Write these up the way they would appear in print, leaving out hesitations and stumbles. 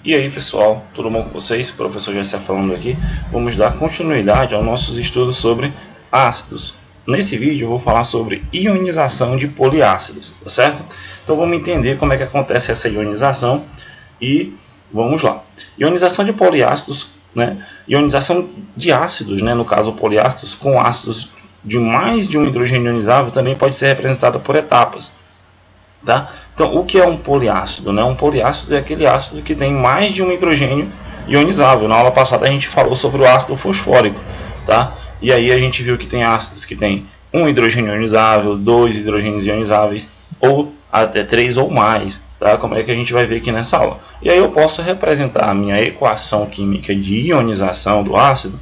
E aí pessoal, tudo bom com vocês? O professor Jessé falando aqui. Vamos dar continuidade aos nossos estudos sobre ácidos. Nesse vídeo eu vou falar sobre ionização de poliácidos, tá certo? Então vamos entender como é que acontece essa ionização e vamos lá. Ionização de poliácidos, né? Ionização de ácidos, né? No caso poliácidos com ácidos de mais de um hidrogênio ionizável também pode ser representada por etapas. Tá? Então, o que é um poliácido? Né? Um poliácido é aquele ácido que tem mais de um hidrogênio ionizável. Na aula passada a gente falou sobre o ácido fosfórico. Tá? E aí a gente viu que tem ácidos que tem um hidrogênio ionizável, dois hidrogênios ionizáveis, ou até três ou mais. Tá? Como é que a gente vai ver aqui nessa aula? E aí eu posso representar a minha equação química de ionização do ácido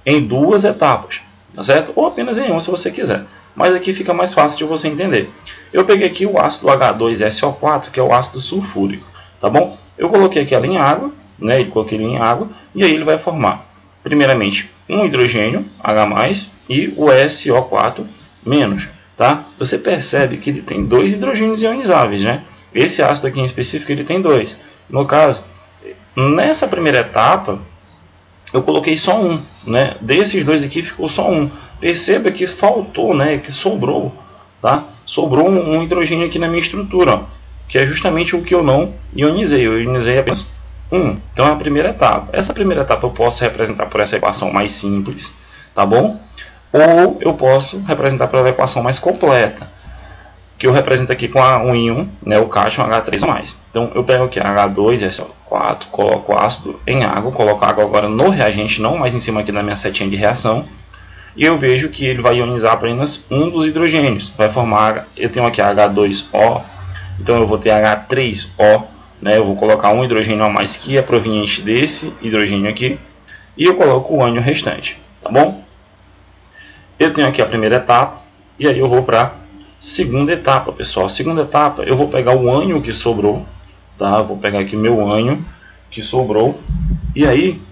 em duas etapas. Tá certo? Ou apenas em uma, se você quiser. Mas aqui fica mais fácil de você entender. Eu peguei aqui o ácido H2SO4, que é o ácido sulfúrico, tá bom? Eu coloquei aqui ela em água, né? Coloquei ele em água, e aí ele vai formar, primeiramente, um hidrogênio, H+, e o SO4-, tá? Você percebe que ele tem dois hidrogênios ionizáveis, né? Esse ácido aqui em específico, ele tem dois. No caso, nessa primeira etapa, eu coloquei só um, né? Desses dois aqui ficou só um. Perceba que faltou, né? Que sobrou, tá? Sobrou um hidrogênio aqui na minha estrutura, ó, que é justamente o que eu não ionizei. Eu ionizei apenas um. Então é a primeira etapa. Essa primeira etapa eu posso representar por essa equação mais simples, tá bom? Ou eu posso representar pela equação mais completa, que eu represento aqui com um íon, né, o cátion H3+. Então eu pego aqui H2SO4, coloco o ácido em água, coloco a água agora no reagente, não mais em cima aqui da minha setinha de reação, e eu vejo que ele vai ionizar apenas um dos hidrogênios. Vai formar, eu tenho aqui H2O, então eu vou ter H3O, né, eu vou colocar um hidrogênio a mais que é proveniente desse hidrogênio aqui, e eu coloco o ânion restante, tá bom? Eu tenho aqui a primeira etapa, e aí eu vou para segunda etapa, pessoal. Segunda etapa, eu vou pegar o ânion que sobrou, tá? Vou pegar aqui meu ânion que sobrou e aí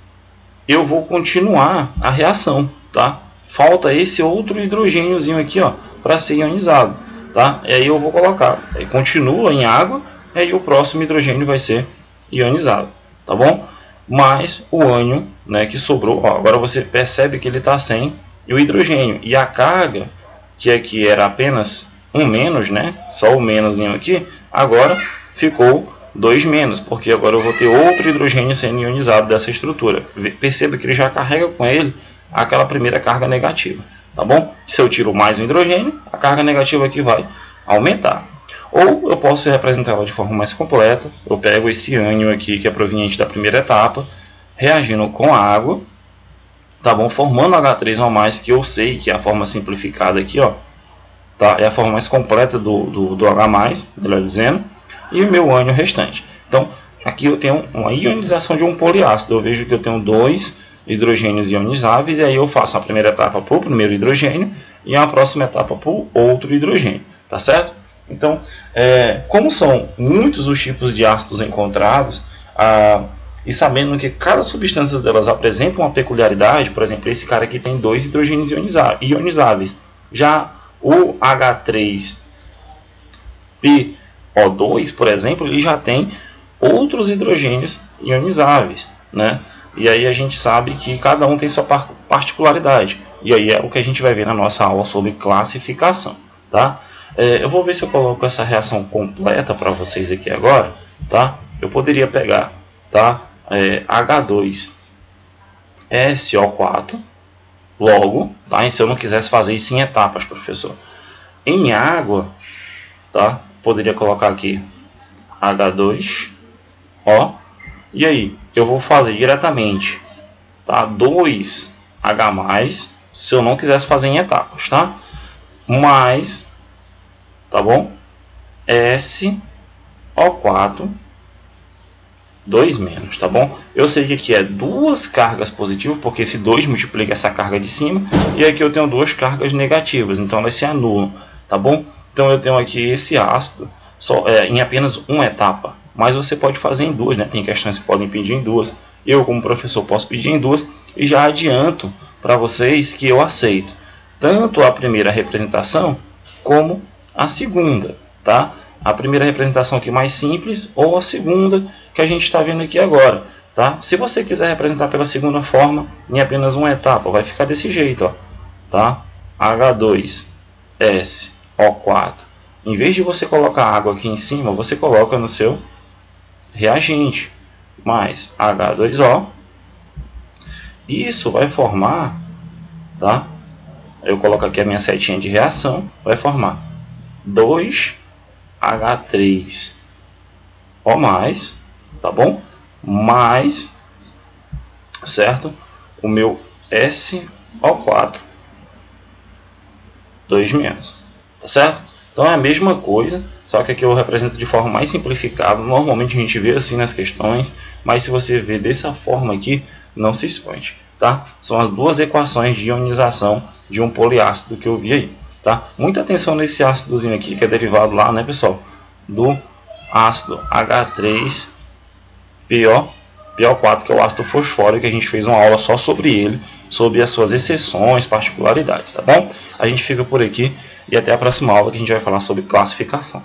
eu vou continuar a reação, tá? Falta esse outro hidrogêniozinho aqui, ó, para ser ionizado, tá? E aí eu vou colocar, aí continua em água, e aí o próximo hidrogênio vai ser ionizado, tá bom? Mas o ânion, né, que sobrou, ó, agora você percebe que ele está sem o hidrogênio e a carga que aqui era apenas um menos, né? Só o menoszinho aqui, agora ficou 2-, porque agora eu vou ter outro hidrogênio sendo ionizado dessa estrutura. Perceba que ele já carrega com ele aquela primeira carga negativa, tá bom? Se eu tiro mais um hidrogênio, a carga negativa aqui vai aumentar. Ou eu posso representá-la de forma mais completa. Eu pego esse ânion aqui, que é proveniente da primeira etapa, reagindo com a água, tá bom? Formando H3O+, que eu sei que é a forma simplificada aqui, ó, tá? É a forma mais completa do H+, melhor dizendo, e o meu ânion restante. Então, aqui eu tenho uma ionização de um poliácido. Eu vejo que eu tenho dois hidrogênios ionizáveis, e aí eu faço a primeira etapa para o primeiro hidrogênio e a próxima etapa para o outro hidrogênio, tá certo? Então, como são muitos os tipos de ácidos encontrados, e sabendo que cada substância delas apresenta uma peculiaridade, por exemplo, esse cara aqui tem dois hidrogênios ionizáveis. Já o H3PO2, por exemplo, ele já tem outros hidrogênios ionizáveis, né? E aí a gente sabe que cada um tem sua particularidade. E aí é o que a gente vai ver na nossa aula sobre classificação, tá? Eu vou ver se eu coloco essa reação completa para vocês aqui agora, tá? Eu poderia pegar, tá? H2SO4 logo, tá? E se eu não quisesse fazer isso em etapas, professor, em água, tá? Poderia colocar aqui H2O, e aí eu vou fazer diretamente, tá? 2H+, se eu não quisesse fazer em etapas, tá? Mais, tá bom? SO4 2-, tá bom? Eu sei que aqui é duas cargas positivas, porque esse 2 multiplica essa carga de cima, e aqui eu tenho duas cargas negativas, então elas se anulam, tá bom? Então eu tenho aqui esse ácido em apenas uma etapa, mas você pode fazer em duas, né? Tem questões que podem pedir em duas. Eu, como professor, posso pedir em duas, e já adianto para vocês que eu aceito tanto a primeira representação como a segunda, tá? a primeira representação aqui mais simples ou a segunda que a gente está vendo aqui agora, tá? Se você quiser representar pela segunda forma, em apenas uma etapa, vai ficar desse jeito, ó, tá? H2SO4. Em vez de você colocar água aqui em cima, você coloca no seu reagente, mais H2O. Isso vai formar, tá? Eu coloco aqui a minha setinha de reação, vai formar 2H3O+, tá bom? Mais, certo? O meu SO4, 2-, tá certo? Então é a mesma coisa, só que aqui eu represento de forma mais simplificada. Normalmente a gente vê assim nas questões, mas se você ver dessa forma aqui, não se espante, tá? São as duas equações de ionização de um poliácido que eu vi aí, tá? Muita atenção nesse ácidozinho aqui, que é derivado lá, né, pessoal, do ácido H3PO4, que é o ácido fosfórico, que a gente fez uma aula só sobre ele, sobre as suas exceções, particularidades, tá bom? A gente fica por aqui e até a próxima aula, que a gente vai falar sobre classificação.